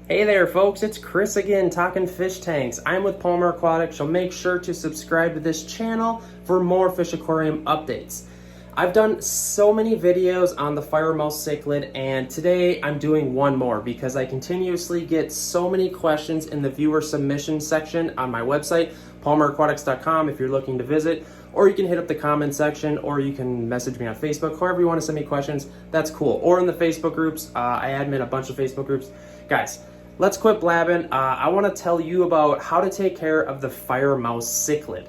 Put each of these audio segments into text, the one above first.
Hey there folks, it's Chris again talking fish tanks. I'm with Palmer Aquatics, so make sure to subscribe to this channel for more fish aquarium updates. I've done so many videos on the Firemouth Cichlid, and today I'm doing one more because I continuously get so many questions in the viewer submission section on my website, palmeraquatics.com, if you're looking to visit, or you can hit up the comment section, or you can message me on Facebook. However you want to send me questions, that's cool. Or in the Facebook groups, I admin a bunch of Facebook groups. Guys, let's quit blabbing. I want to tell you about how to take care of the Firemouth Cichlid.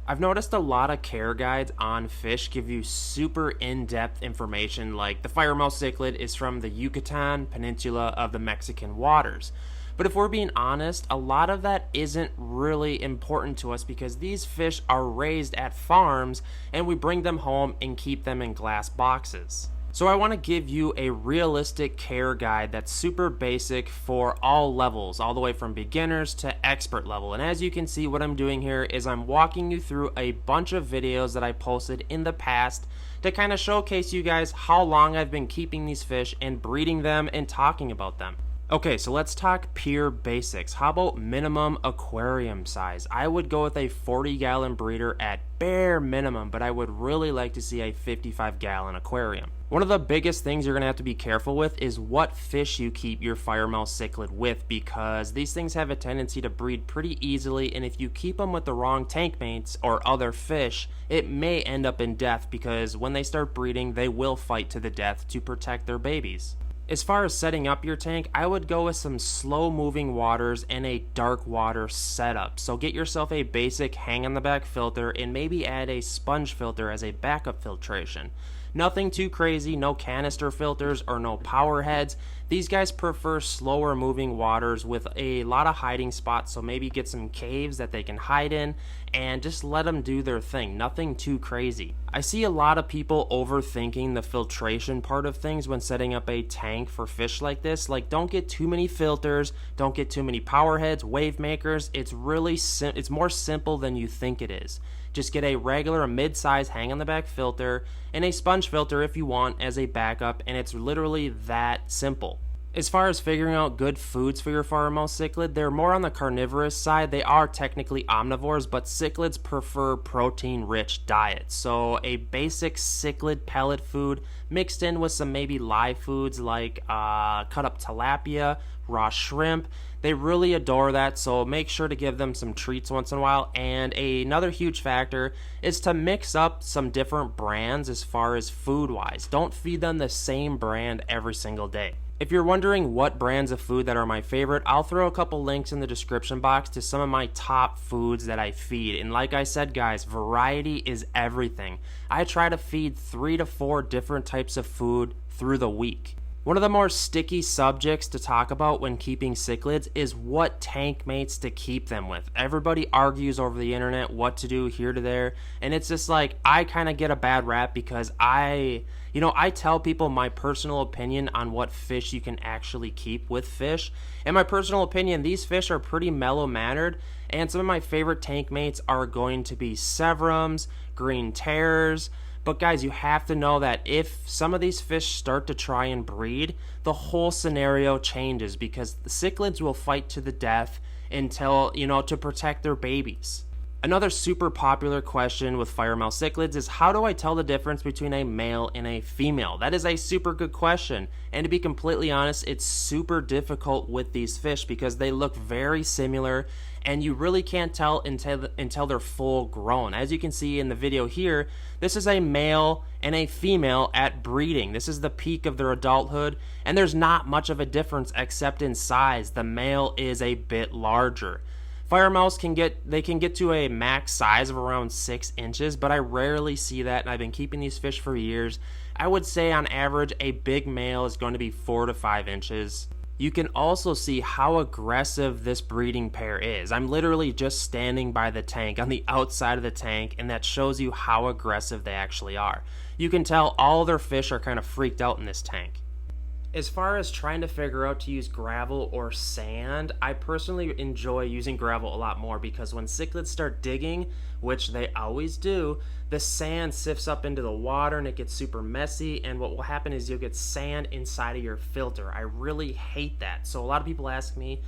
I've noticed a lot of care guides on fish give you super in-depth information, like the Firemouth Cichlid is from the Yucatan Peninsula of the Mexican waters. But if we're being honest, a lot of that isn't really important to us because these fish are raised at farms and we bring them home and keep them in glass boxes. So I want to give you a realistic care guide that's super basic for all levels, all the way from beginners to expert level. And as you can see, what I'm doing here is I'm walking you through a bunch of videos that I posted in the past to kind of showcase you guys how long I've been keeping these fish and breeding them and talking about them. Okay, so let's talk pure basics. How about minimum aquarium size? I would go with a 40-gallon breeder at bare minimum, but I would really like to see a 55-gallon aquarium. One of the biggest things you're going to have to be careful with is what fish you keep your Firemouth Cichlid with, because these things have a tendency to breed pretty easily, and if you keep them with the wrong tank mates or other fish, it may end up in death, because when they start breeding, they will fight to the death to protect their babies. As far as setting up your tank, I would go with some slow moving waters and a dark water setup. So get yourself a basic hang on the back filter and maybe add a sponge filter as a backup filtration. Nothing too crazy, no canister filters or no power heads. These guys prefer slower moving waters with a lot of hiding spots, so maybe get some caves that they can hide in and just let them do their thing. Nothing too crazy. I see a lot of people overthinking the filtration part of things when setting up a tank for fish like this. Like, don't get too many filters, don't get too many power heads, wave makers. It's more simple than you think it is. Just get a regular mid-size hang on the back filter and a sponge filter if you want as a backup, and it's literally that simple. As far as figuring out good foods for your Firemouth Cichlid, they're more on the carnivorous side. They are technically omnivores, but cichlids prefer protein-rich diets. So a basic cichlid pellet food mixed in with some maybe live foods like cut up tilapia, raw shrimp. They really adore that, so make sure to give them some treats once in a while. And another huge factor is to mix up some different brands as far as food-wise. Don't feed them the same brand every single day. If you're wondering what brands of food that are my favorite, I'll throw a couple links in the description box to some of my top foods that I feed. And like I said, guys, variety is everything. I try to feed 3 to 4 different types of food through the week. One of the more sticky subjects to talk about when keeping cichlids is what tank mates to keep them with. Everybody argues over the internet what to do here to there, and it's just like, I kind of get a bad rap because I tell people my personal opinion on what fish you can actually keep with fish. In my personal opinion, these fish are pretty mellow-mannered, and some of my favorite tank mates are going to be Severums, green terrors. But guys, you have to know that if some of these fish start to try and breed, the whole scenario changes, because the cichlids will fight to the death until, to protect their babies. Another super popular question with Firemouth Cichlids is, how do I tell the difference between a male and a female? That is a super good question, and to be completely honest, it's super difficult with these fish because they look very similar and you really can't tell until they're full grown. As you can see in the video here, this is a male and a female at breeding. This is the peak of their adulthood, and there's not much of a difference except in size. The male is a bit larger. Firemouths can get to a max size of around 6 inches, but I rarely see that, and I've been keeping these fish for years. I would say on average a big male is going to be 4 to 5 inches. You can also see how aggressive this breeding pair is. I'm literally just standing by the tank, on the outside of the tank, and that shows you how aggressive they actually are. You can tell all their fish are kind of freaked out in this tank. As far as trying to figure out to use gravel or sand, I personally enjoy using gravel a lot more because when cichlids start digging, which they always do, the sand sifts up into the water and it gets super messy, and what will happen is you'll get sand inside of your filter. I really hate that. So a lot of people ask me,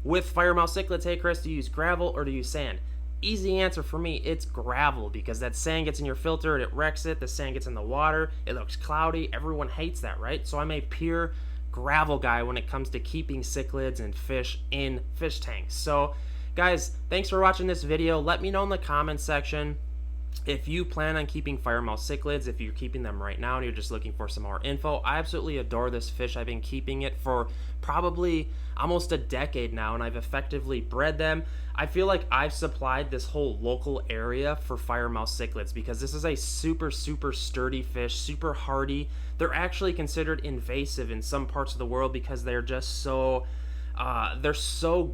with Firemouth cichlids, hey Chris, do you use gravel or do you use sand? Easy answer for me, it's gravel, because that sand gets in your filter and it wrecks it. The sand gets in the water, it looks cloudy. Everyone hates that, right? So I'm a pure gravel guy when it comes to keeping cichlids and fish in fish tanks. So guys, thanks for watching this video. Let me know in the comments section if you plan on keeping Firemouth cichlids, if you're keeping them right now and you're just looking for some more info. I absolutely adore this fish. I've been keeping it for probably almost a decade now, and I've effectively bred them. I feel like I've supplied this whole local area for Firemouth cichlids because this is a super sturdy fish, super hardy. They're actually considered invasive in some parts of the world because they're just so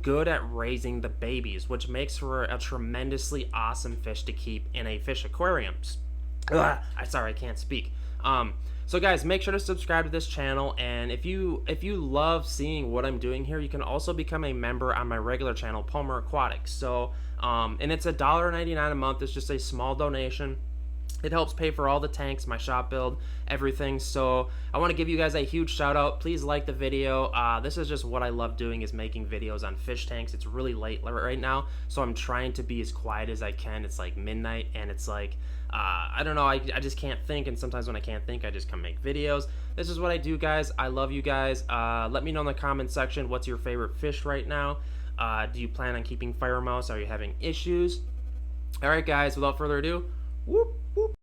good at raising the babies, which makes for a tremendously awesome fish to keep in a fish aquarium. Sorry, I can't speak. So guys, make sure to subscribe to this channel, and if you love seeing what I'm doing here, you can also become a member on my regular channel, Palmer Aquatics. So, and it's $1.99 a month. It's just a small donation. It helps pay for all the tanks, my shop build, everything. So I want to give you guys a huge shout out. Please like the video. This is just what I love doing, is making videos on fish tanks. It's really late right now, so I'm trying to be as quiet as I can. It's like midnight, and it's like, I don't know, I just can't think, and sometimes when I can't think, I just come make videos. This is what I do, guys. I love you guys. Let me know in the comment section, what's your favorite fish right now? Do you plan on keeping Firemouths? Are you having issues? All right, guys, without further ado, whoop, whoop.